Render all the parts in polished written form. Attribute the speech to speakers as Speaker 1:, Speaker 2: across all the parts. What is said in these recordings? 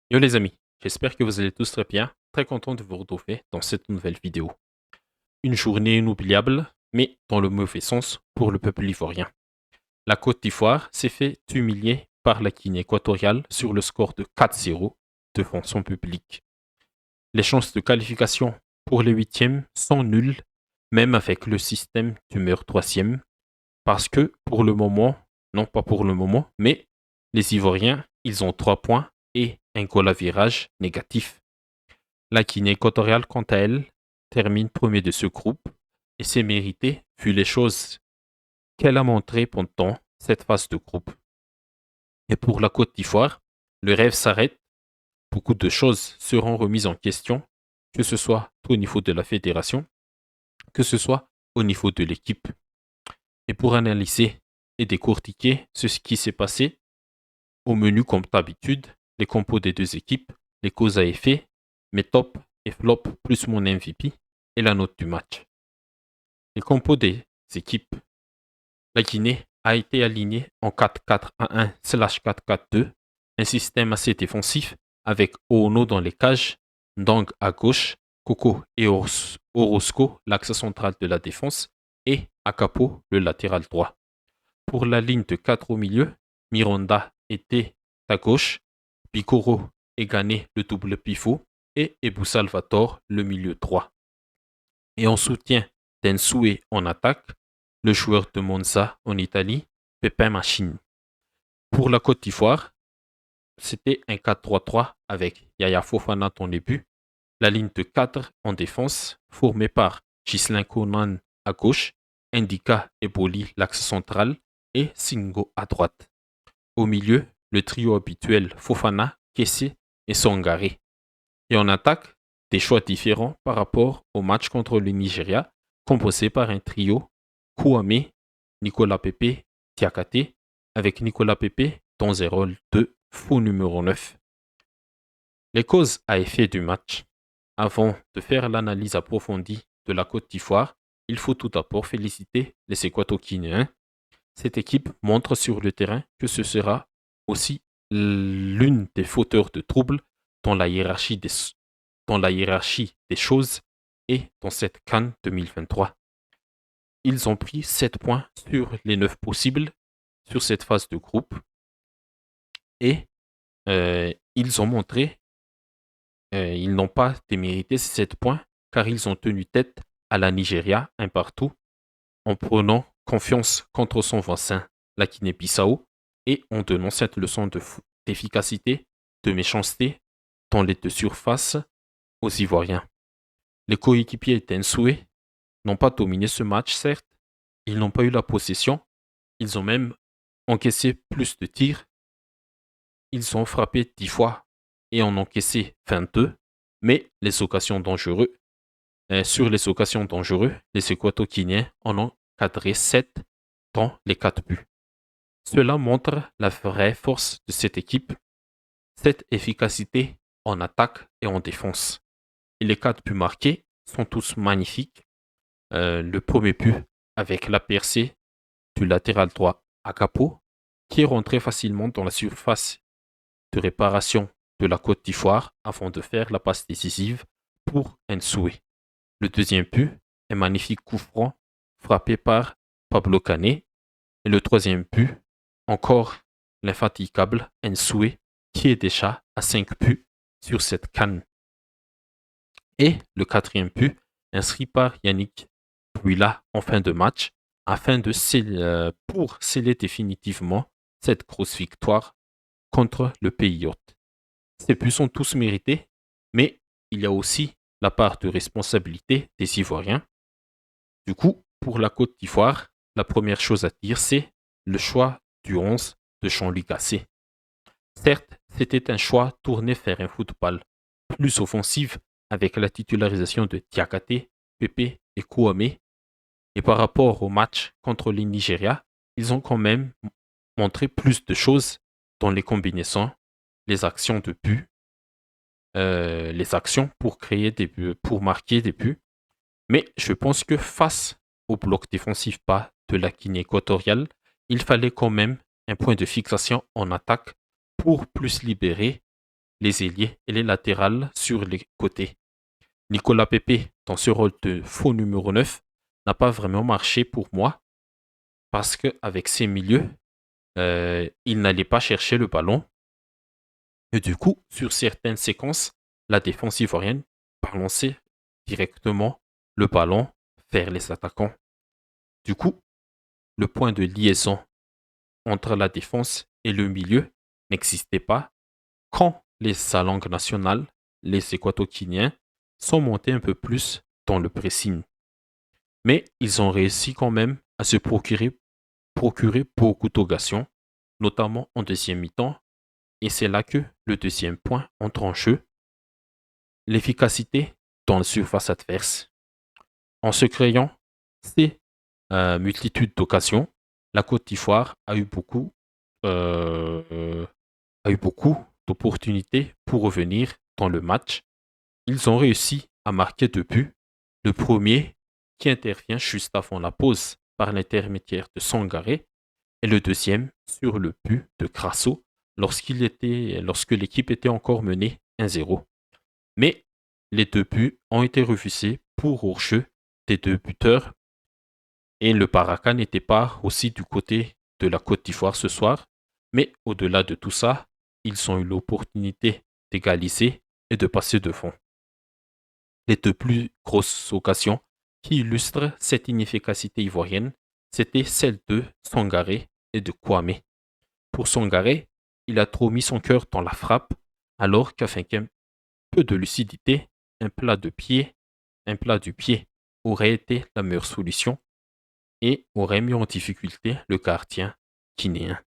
Speaker 1: Yo les amis, j'espère que vous allez tous très bien. Très content de vous retrouver dans cette nouvelle vidéo. Une journée inoubliable, mais dans le mauvais sens pour le peuple ivoirien. La Côte d'Ivoire s'est fait humilier par la Guinée équatoriale sur le score de 4-0 devant son public. Les chances de qualification pour les huitièmes sont nulles, même avec le système du meilleur troisième, parce que pour le moment, non pas pour le moment, mais les Ivoiriens, ils ont 3 points et un goal à virage négatif. La Guinée équatoriale, quant à elle, termine premier de ce groupe et c'est mérité vu les choses qu'elle a montrées pendant cette phase de groupe. Et pour la Côte d'Ivoire, le rêve s'arrête, beaucoup de choses seront remises en question, que ce soit au niveau de la fédération, que ce soit au niveau de l'équipe. Et pour analyser et décortiquer ce qui s'est passé, au menu comme d'habitude, les compos des deux équipes, les causes à effet, mes tops et flops plus mon MVP et la note du match. Les compos des équipes. La Guinée a été alignée en 4-4-1-1/4-4-2, un système assez défensif avec Oono dans les cages, Ndang à gauche, Koko et Orozco l'axe central de la défense et Akapo le latéral droit. Pour la ligne de 4 au milieu, Miranda était à gauche, Picoro et Gane le double pivot et Ebou Salvatore le milieu droit. Et en soutien d'Ensoué en attaque, le joueur de Monza en Italie, Pépin Machine. Pour la Côte d'Ivoire, c'était un 4-3-3 avec Yaya Fofana dans les buts, la ligne de 4 en défense, formée par Ghislain Conan à gauche, Indika et Boli l'axe central et Singo à droite. Au milieu, le trio habituel Fofana, Kessé et Sangare. Et en attaque, des choix différents par rapport au match contre le Nigeria, composé par un trio Kouame, Nicolas Pepe, Tiakate, avec Nicolas Pepe dans un rôle de faux numéro 9. Les causes à effet du match. Avant de faire l'analyse approfondie de la Côte d'Ivoire, il faut tout d'abord féliciter les Équato-Guinéens. Cette équipe montre sur le terrain que ce sera aussi l'une des fauteurs de troubles dans la hiérarchie des choses et dans cette CAN 2023. Ils ont pris 7 points sur les 9 possibles sur cette phase de groupe et ils ont montré ils n'ont pas démérité ces 7 points car ils ont tenu tête à la Nigeria un partout en prenant confiance contre son voisin, la Guinée-Bissau, et en donnant cette leçon d'efficacité, de méchanceté dans les deux surfaces aux Ivoiriens. Les coéquipiers d'Ensoué n'ont pas dominé ce match, certes, ils n'ont pas eu la possession, ils ont même encaissé plus de tirs, ils ont frappé 10 fois et en ont encaissé 22, mais sur les occasions dangereuses, les Équato-Guinéens en ont cadré 7 dans les 4 buts. Cela montre la vraie force de cette équipe, cette efficacité en attaque et en défense. Et les 4 buts marqués sont tous magnifiques. Le premier but avec la percée du latéral droit Akapo, qui est rentré facilement dans la surface de réparation de la Côte d'Ivoire avant de faire la passe décisive pour Nsoué. Le deuxième but, un magnifique coup franc frappé par Pablo Canet. Et le troisième but, encore l'infatigable Nsoué, qui est déjà à 5 buts sur cette canne. Et le quatrième but, inscrit par Yannick Bouila en fin de match, pour sceller définitivement cette grosse victoire contre le pays hôte. Ces buts sont tous mérités, mais il y a aussi la part de responsabilité des Ivoiriens. Du coup, pour la Côte d'Ivoire, la première chose à dire, c'est le choix du 11 de Jean-Louis Gasset. Certes, c'était un choix tourné vers un football plus offensif avec la titularisation de Diakate, Pepe et Kouame. Et par rapport au match contre le Nigeria, ils ont quand même montré plus de choses dans les combinaisons, les actions de but, les actions pour créer des buts, pour marquer des buts. Mais je pense que face au bloc défensif bas de la Guinée équatoriale, il fallait quand même un point de fixation en attaque pour plus libérer les ailiers et les latérales sur les côtés. Nicolas Pepe, dans ce rôle de faux numéro 9, n'a pas vraiment marché pour moi parce qu'avec ses milieux, il n'allait pas chercher le ballon. Et du coup, sur certaines séquences, la défense ivoirienne balançait directement le ballon vers les attaquants. Du coup, le point de liaison entre la défense et le milieu n'existait pas quand les Salangues nationales, les Équatoguinéens, sont montés un peu plus dans le pressing. Mais ils ont réussi quand même à se procurer beaucoup d'occasions, notamment en deuxième mi-temps. Et c'est là que le deuxième point entre en jeu, l'efficacité dans la surface adverse. En se créant ces multitudes d'occasions, la Côte d'Ivoire a eu beaucoup d'opportunités pour revenir dans le match. Ils ont réussi à marquer 2 buts. Le premier, qui intervient juste avant la pause par l'intermédiaire de Sangaré, et le deuxième sur le but de Crasso lorsque l'équipe était encore menée 1-0. Mais les 2 buts ont été refusés pour hors-jeu des 2 buteurs et le Baraka n'était pas aussi du côté de la Côte d'Ivoire ce soir. Mais au-delà de tout ça, ils ont eu l'opportunité d'égaliser et de passer devant. Les 2 plus grosses occasions qui illustrent cette inefficacité ivoirienne, c'était celle de Sangaré et de Kwame. Pour Sangaré, il a trop mis son cœur dans la frappe, alors qu'avec un peu de lucidité, un plat du pied aurait été la meilleure solution et aurait mis en difficulté le gardien guinéen.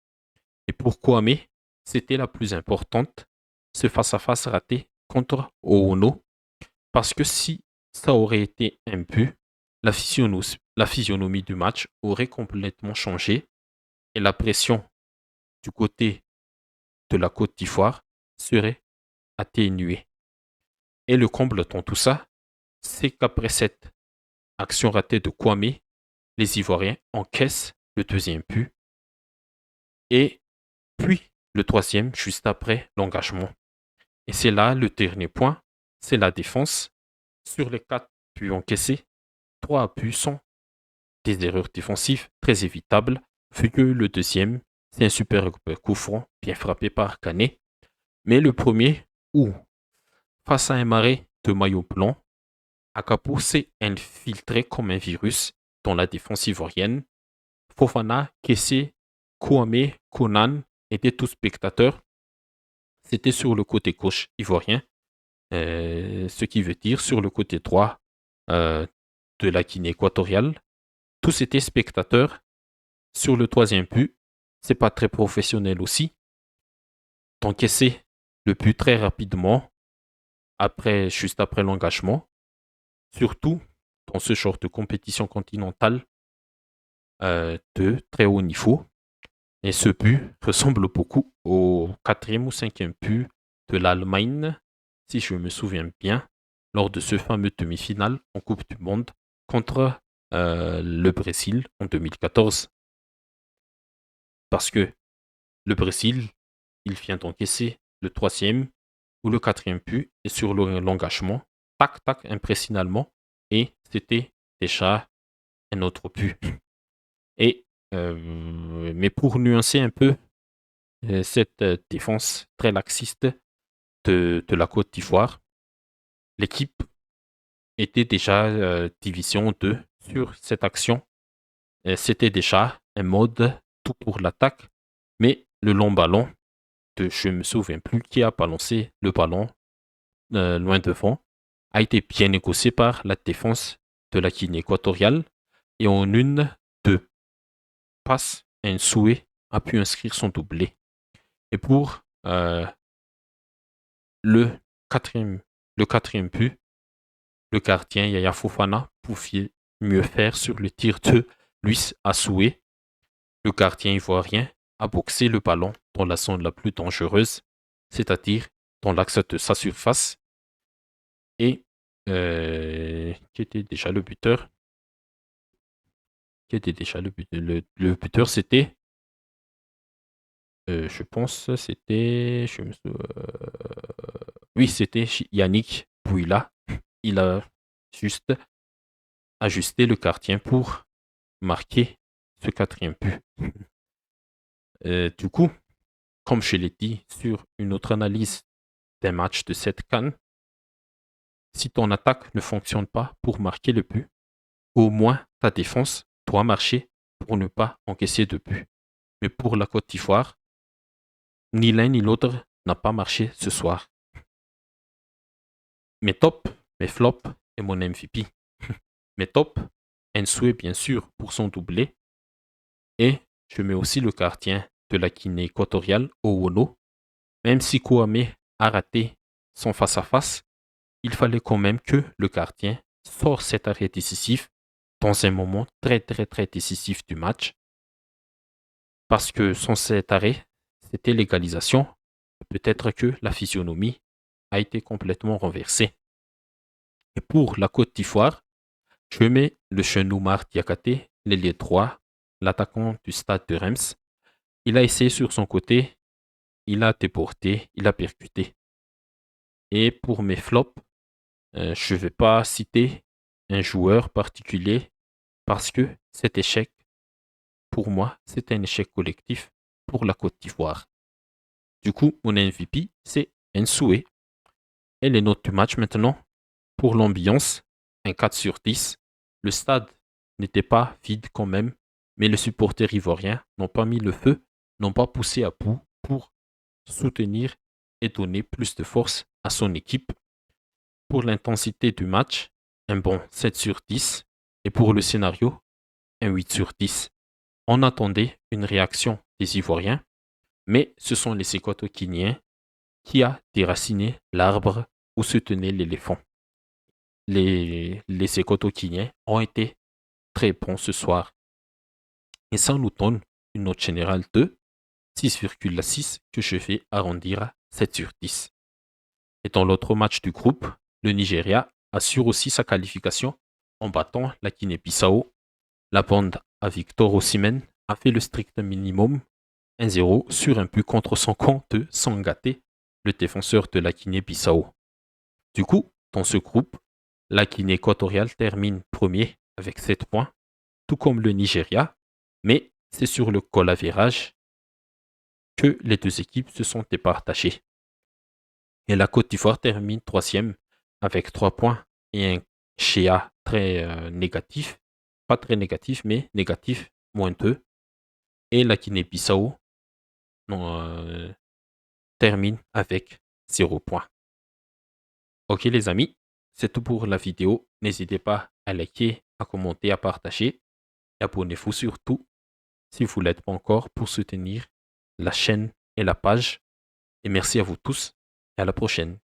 Speaker 1: Et pour Kwame, c'était la plus importante, ce face-à-face raté contre Oono, parce que si ça aurait été un but, la physionomie du match aurait complètement changé et la pression du côté de la Côte d'Ivoire serait atténuée. Et le comble dans tout ça, c'est qu'après cette action ratée de Kwame, les Ivoiriens encaissent le deuxième but et puis le troisième juste après l'engagement. Et c'est là le dernier point, c'est la défense. Sur les 4 buts encaissés, 3 buts sont des erreurs défensives très évitables, vu que le deuxième, c'est un super coup franc bien frappé par Canet. Mais le premier, où, face à un marais de maillot blanc, Akapo s'est infiltré comme un virus dans la défense ivoirienne. Fofana, Kessé, Kouame, Konan étaient tous spectateurs. C'était sur le côté gauche ivoirien, ce qui veut dire sur le côté droit euh, de la Guinée équatoriale. Tous étaient spectateurs. Sur le troisième but, c'est pas très professionnel aussi. D'encaisser le but très rapidement, juste après l'engagement, surtout dans ce genre de compétition continentale de très haut niveau. Et ce but ressemble beaucoup au quatrième ou cinquième but de l'Allemagne, si je me souviens bien, lors de ce fameux demi-finale en Coupe du Monde contre le Brésil en 2014. Parce que le Brésil, il vient d'encaisser le troisième ou le quatrième but et sur l'engagement, tac, tac, impressionnellement, et c'était déjà un autre but. Et, mais pour nuancer un peu cette défense très laxiste de la Côte d'Ivoire, l'équipe était déjà divisée en deux sur cette action. C'était déjà un mode tout pour l'attaque, mais le long ballon, je ne me souviens plus qui a balancé le ballon loin devant, a été bien négocié par la défense de la Guinée équatoriale et en une, deux passes, un souhait a pu inscrire son doublé. Et pour le quatrième, le quatrième but, le gardien Yaya Fofana pouvait mieux faire sur le tir de Luis Assoué. Le gardien ivoirien a boxé le ballon dans la zone la plus dangereuse, c'est-à-dire dans l'axe de sa surface. Et qui était déjà le buteur? Qui était déjà le buteur? Le buteur, c'était Je pense que c'était... Oui, c'était Yannick Bouila. Il a juste ajusté le gardien pour marquer ce quatrième but. Du coup, comme je l'ai dit sur une autre analyse d'un match de cette CAN, si ton attaque ne fonctionne pas pour marquer le but, au moins ta défense doit marcher pour ne pas encaisser de but. Mais pour la Côte d'Ivoire, ni l'un ni l'autre n'a pas marché ce soir. Mes tops, mes flops et mon MVP. Mes tops, Nsoué bien sûr pour son doublé. Et je mets aussi le gardien de la Guinée équatoriale, Owono. Même si Kouame a raté son face-à-face, il fallait quand même que le gardien sorte cet arrêt décisif dans un moment très très très décisif du match. Parce que sans cet arrêt, c'était l'égalisation. Peut-être que la physionomie a été complètement renversée. Et pour la Côte d'Ivoire, je mets le Chenoumar Diakate, l'ailier droit, l'attaquant du stade de Reims. Il a essayé sur son côté, il a déporté, il a percuté. Et pour mes flops, je ne vais pas citer un joueur particulier parce que cet échec, pour moi, c'est un échec collectif pour la Côte d'Ivoire. Du coup, mon MVP, c'est Nsoué. Et les notes du match maintenant, pour l'ambiance, un 4 sur 10. Le stade n'était pas vide quand même, mais les supporters ivoiriens n'ont pas mis le feu, n'ont pas poussé à bout pour soutenir et donner plus de force à son équipe. Pour l'intensité du match, un bon 7 sur 10. Et pour le scénario, un 8 sur 10. On attendait une réaction des Ivoiriens, mais ce sont les Équato-Guinéens qui a déraciné l'arbre où se tenait l'éléphant. Les Équato-Guinéens ont été très bons ce soir. Et ça nous donne une note générale de 6,6 que je vais arrondir à 7 sur 10. Et dans l'autre match du groupe, le Nigeria assure aussi sa qualification en battant la Guinée-Bissau. La bande à Victor Osimhen a fait le strict minimum 1-0 sur un but contre son camp de Sangaté, le défenseur de la Guinée-Bissau. Du coup, dans ce groupe, la Guinée équatoriale termine premier avec 7 points, tout comme le Nigeria, mais c'est sur le goal average que les deux équipes se sont départagées. Et la Côte d'Ivoire termine troisième avec 3 points et un Shea très négatif. Pas très négatif, mais négatif, -2. Et la Guinée-Bissau termine avec 0 points. Ok les amis, c'est tout pour la vidéo. N'hésitez pas à liker, à commenter, à partager. Et abonnez-vous surtout si vous ne l'êtes pas encore pour soutenir la chaîne et la page. Et merci à vous tous et à la prochaine.